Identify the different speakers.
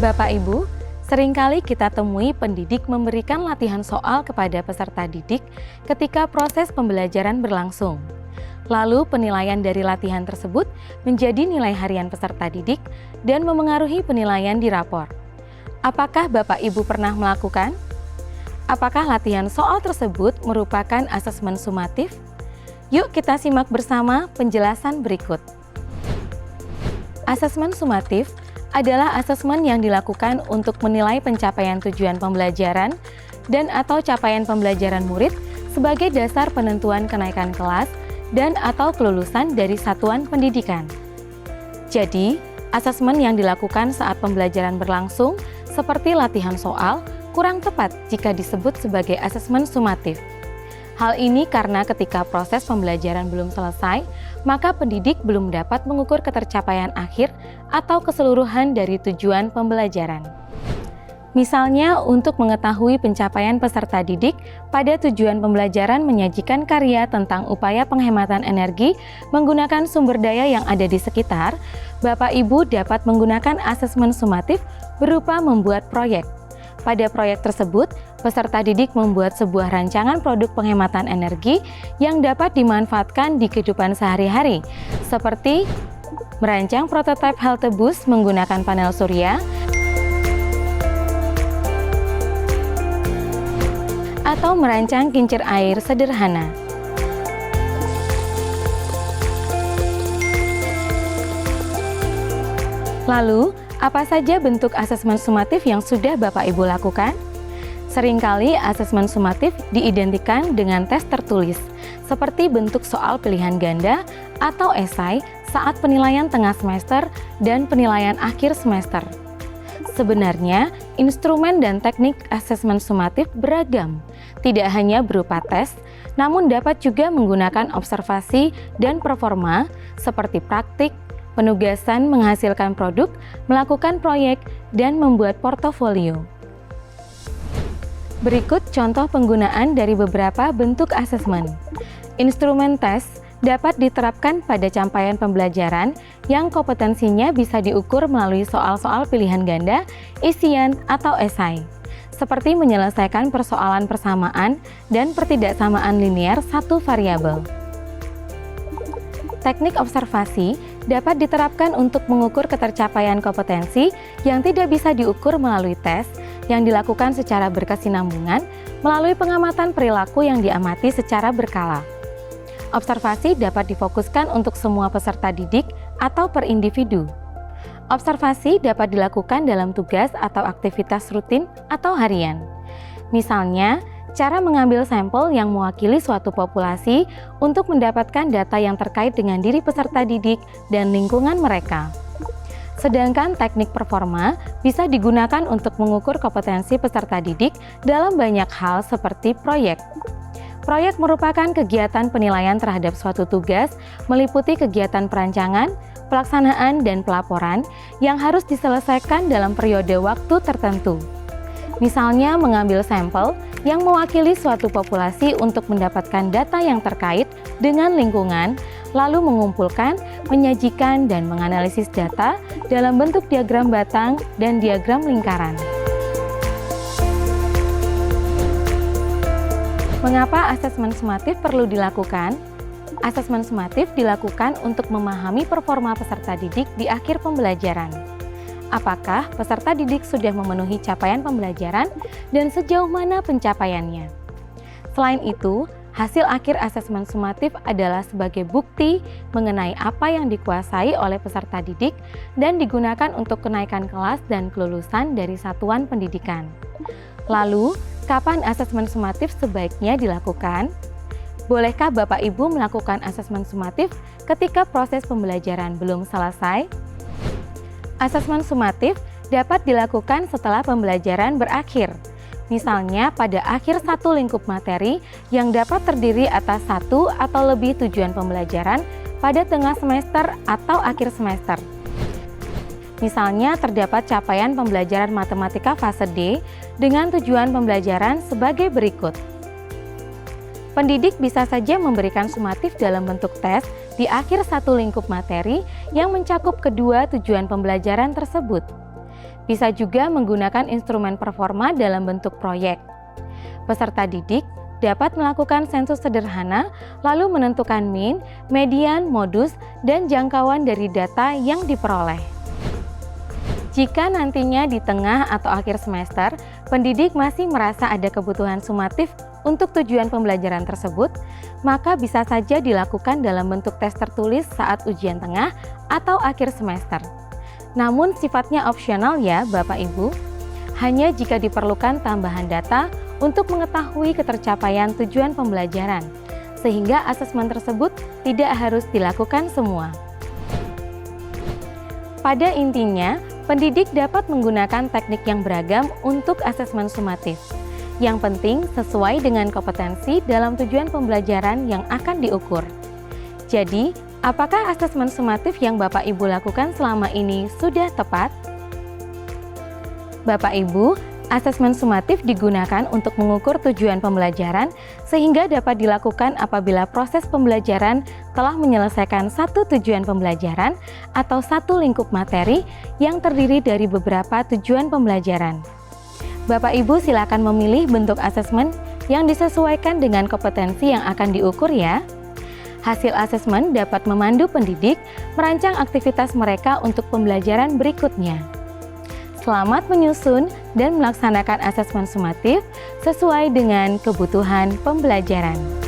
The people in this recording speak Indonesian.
Speaker 1: Bapak Ibu, seringkali kita temui pendidik memberikan latihan soal kepada peserta didik ketika proses pembelajaran berlangsung. Lalu penilaian dari latihan tersebut menjadi nilai harian peserta didik dan memengaruhi penilaian di rapor. Apakah Bapak Ibu pernah melakukan? Apakah latihan soal tersebut merupakan asesmen sumatif? Yuk kita simak bersama penjelasan berikut. Asesmen sumatif adalah asesmen yang dilakukan untuk menilai pencapaian tujuan pembelajaran dan atau capaian pembelajaran murid sebagai dasar penentuan kenaikan kelas dan atau kelulusan dari satuan pendidikan. Jadi, asesmen yang dilakukan saat pembelajaran berlangsung seperti latihan soal kurang tepat jika disebut sebagai asesmen sumatif. Hal ini karena ketika proses pembelajaran belum selesai, maka pendidik belum dapat mengukur ketercapaian akhir atau keseluruhan dari tujuan pembelajaran. Misalnya, untuk mengetahui pencapaian peserta didik pada tujuan pembelajaran menyajikan karya tentang upaya penghematan energi menggunakan sumber daya yang ada di sekitar, Bapak Ibu dapat menggunakan asesmen sumatif berupa membuat proyek. Pada proyek tersebut, peserta didik membuat sebuah rancangan produk penghematan energi yang dapat dimanfaatkan di kehidupan sehari-hari, seperti merancang prototipe halte bus menggunakan panel surya, atau merancang kincir air sederhana. Lalu, apa saja bentuk asesmen sumatif yang sudah Bapak Ibu lakukan? Seringkali asesmen sumatif diidentikan dengan tes tertulis, seperti bentuk soal pilihan ganda atau esai saat penilaian tengah semester dan penilaian akhir semester. Sebenarnya, instrumen dan teknik asesmen sumatif beragam, tidak hanya berupa tes, namun dapat juga menggunakan observasi dan performa seperti praktik, penugasan menghasilkan produk, melakukan proyek, dan membuat portofolio. Berikut contoh penggunaan dari beberapa bentuk asesmen. Instrumen tes dapat diterapkan pada capaian pembelajaran yang kompetensinya bisa diukur melalui soal-soal pilihan ganda, isian, atau esai, seperti menyelesaikan persoalan persamaan dan pertidaksamaan linear satu variabel. Teknik observasi dapat diterapkan untuk mengukur ketercapaian kompetensi yang tidak bisa diukur melalui tes yang dilakukan secara berkesinambungan melalui pengamatan perilaku yang diamati secara berkala. Observasi dapat difokuskan untuk semua peserta didik atau per individu. Observasi dapat dilakukan dalam tugas atau aktivitas rutin atau harian. Misalnya, cara mengambil sampel yang mewakili suatu populasi untuk mendapatkan data yang terkait dengan diri peserta didik dan lingkungan mereka. Sedangkan teknik performa bisa digunakan untuk mengukur kompetensi peserta didik dalam banyak hal seperti proyek. Proyek merupakan kegiatan penilaian terhadap suatu tugas meliputi kegiatan perancangan, pelaksanaan, dan pelaporan yang harus diselesaikan dalam periode waktu tertentu. Misalnya mengambil sampel yang mewakili suatu populasi untuk mendapatkan data yang terkait dengan lingkungan, lalu mengumpulkan, menyajikan, dan menganalisis data dalam bentuk diagram batang dan diagram lingkaran. Mengapa asesmen sumatif perlu dilakukan? Asesmen sumatif dilakukan untuk memahami performa peserta didik di akhir pembelajaran. Apakah peserta didik sudah memenuhi capaian pembelajaran dan sejauh mana pencapaiannya? Selain itu, hasil akhir asesmen sumatif adalah sebagai bukti mengenai apa yang dikuasai oleh peserta didik dan digunakan untuk kenaikan kelas dan kelulusan dari satuan pendidikan. Lalu, kapan asesmen sumatif sebaiknya dilakukan? Bolehkah Bapak Ibu melakukan asesmen sumatif ketika proses pembelajaran belum selesai? Asesmen sumatif dapat dilakukan setelah pembelajaran berakhir. Misalnya pada akhir satu lingkup materi yang dapat terdiri atas satu atau lebih tujuan pembelajaran pada tengah semester atau akhir semester. Misalnya terdapat capaian pembelajaran matematika fase D dengan tujuan pembelajaran sebagai berikut. Pendidik bisa saja memberikan sumatif dalam bentuk tes di akhir satu lingkup materi yang mencakup kedua tujuan pembelajaran tersebut. Bisa juga menggunakan instrumen performa dalam bentuk proyek. Peserta didik dapat melakukan sensus sederhana, lalu menentukan mean, median, modus, dan jangkauan dari data yang diperoleh. Jika nantinya di tengah atau akhir semester, pendidik masih merasa ada kebutuhan sumatif untuk tujuan pembelajaran tersebut, maka bisa saja dilakukan dalam bentuk tes tertulis saat ujian tengah atau akhir semester. Namun sifatnya opsional ya Bapak Ibu, hanya jika diperlukan tambahan data untuk mengetahui ketercapaian tujuan pembelajaran, sehingga asesmen tersebut tidak harus dilakukan semua. Pada intinya, pendidik dapat menggunakan teknik yang beragam untuk asesmen sumatif. Yang penting sesuai dengan kompetensi dalam tujuan pembelajaran yang akan diukur. Jadi, apakah asesmen sumatif yang Bapak Ibu lakukan selama ini sudah tepat? Bapak Ibu, asesmen sumatif digunakan untuk mengukur tujuan pembelajaran sehingga dapat dilakukan apabila proses pembelajaran telah menyelesaikan satu tujuan pembelajaran atau satu lingkup materi yang terdiri dari beberapa tujuan pembelajaran. Bapak Ibu silakan memilih bentuk asesmen yang disesuaikan dengan kompetensi yang akan diukur ya. Hasil asesmen dapat memandu pendidik merancang aktivitas mereka untuk pembelajaran berikutnya. Selamat menyusun dan melaksanakan asesmen sumatif sesuai dengan kebutuhan pembelajaran.